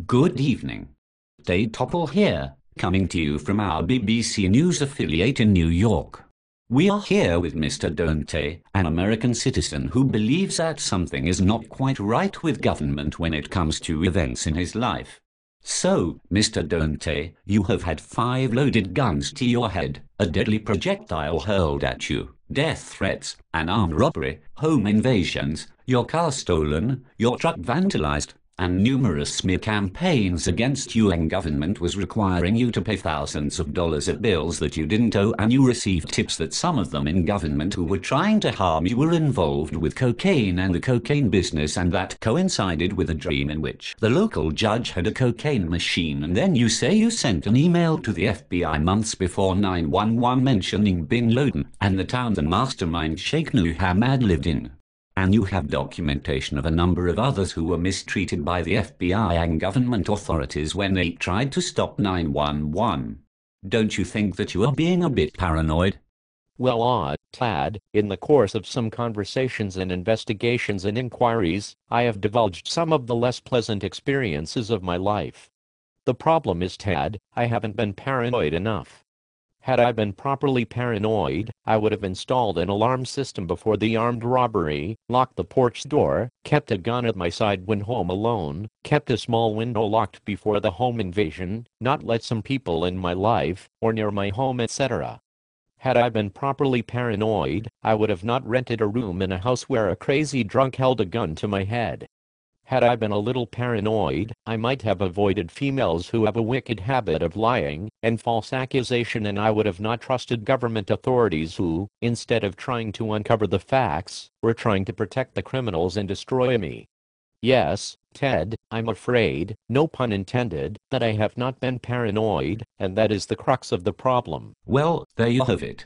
Good evening. Dave Topple here, coming to you from our BBC News affiliate in New York. We are here with Mr. Dante, an American citizen who believes that something is not quite right with government when it comes to events in his life. So, Mr. Dante, you have had 5 loaded guns to your head, a deadly projectile hurled at you, death threats, an armed robbery, home invasions, your car stolen, your truck vandalized, and numerous smear campaigns against you, and government was requiring you to pay thousands of dollars of bills that you didn't owe, and you received tips that some of them in government who were trying to harm you were involved with cocaine and the cocaine business, and that coincided with a dream in which the local judge had a cocaine machine. And then you say you sent an email to the FBI months before 911 mentioning Bin Laden and the town the mastermind Sheikh Mohammed lived in. And you have documentation of a number of others who were mistreated by the FBI and government authorities when they tried to stop 911. Don't you think that you are being a bit paranoid? Well, Tad, in the course of some conversations and investigations and inquiries, I have divulged some of the less pleasant experiences of my life. The problem is, Tad, I haven't been paranoid enough. Had I been properly paranoid, I would have installed an alarm system before the armed robbery, locked the porch door, kept a gun at my side when home alone, kept a small window locked before the home invasion, not let some people in my life, or near my home, etc. Had I been properly paranoid, I would have not rented a room in a house where a crazy drunk held a gun to my head. Had I been a little paranoid, I might have avoided females who have a wicked habit of lying and false accusation, and I would have not trusted government authorities who, instead of trying to uncover the facts, were trying to protect the criminals and destroy me. Yes, Ted, I'm afraid, no pun intended, that I have not been paranoid, and that is the crux of the problem. Well, there you have it.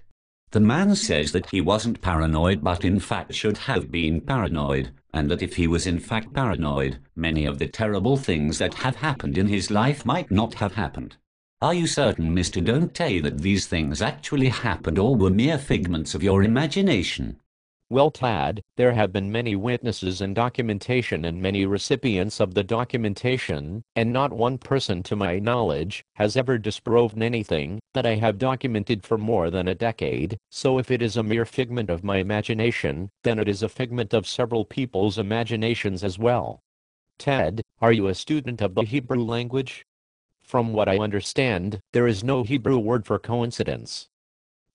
The man says that he wasn't paranoid but in fact should have been paranoid, and that if he was in fact paranoid, many of the terrible things that have happened in his life might not have happened. Are you certain, Mr. Dante, that these things actually happened or were mere figments of your imagination? Well, Tad, there have been many witnesses and documentation and many recipients of the documentation, and not one person to my knowledge has ever disproven anything that I have documented for more than a decade. So if it is a mere figment of my imagination, then it is a figment of several people's imaginations as well. Ted, are you a student of the Hebrew language? From what I understand, there is no Hebrew word for coincidence.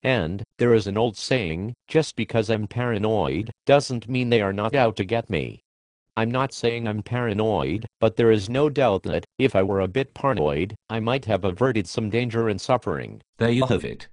And there is an old saying, just because I'm paranoid, doesn't mean they are not out to get me. I'm not saying I'm paranoid, but there is no doubt that, if I were a bit paranoid, I might have averted some danger and suffering. There you have it.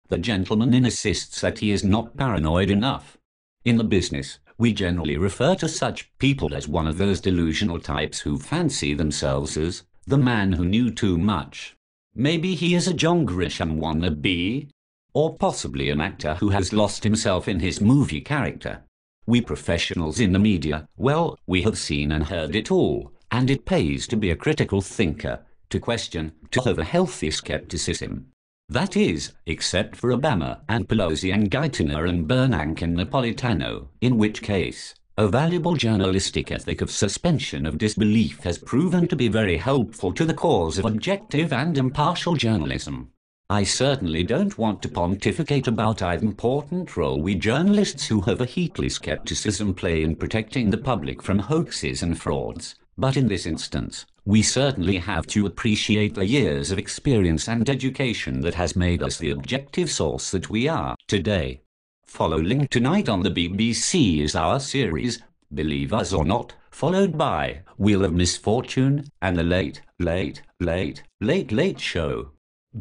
The gentleman insists that he is not paranoid enough. In the business, we generally refer to such people as one of those delusional types who fancy themselves as the man who knew too much. Maybe he is a John Grisham wannabe, or possibly an actor who has lost himself in his movie character. We professionals in the media, well, we have seen and heard it all, and it pays to be a critical thinker, to question, to have a healthy skepticism. That is, except for Obama and Pelosi and Geithner and Bernanke and Napolitano, in which case, a valuable journalistic ethic of suspension of disbelief has proven to be very helpful to the cause of objective and impartial journalism. I certainly don't want to pontificate about the important role we journalists who have a healthy skepticism play in protecting the public from hoaxes and frauds, but in this instance, we certainly have to appreciate the years of experience and education that has made us the objective source that we are today. Following tonight on the BBC is our series, Believe Us or Not, followed by Wheel of Misfortune and the Late Late Show.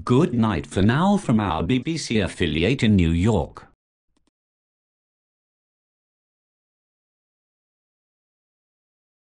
Good night for now from our BBC affiliate in New York.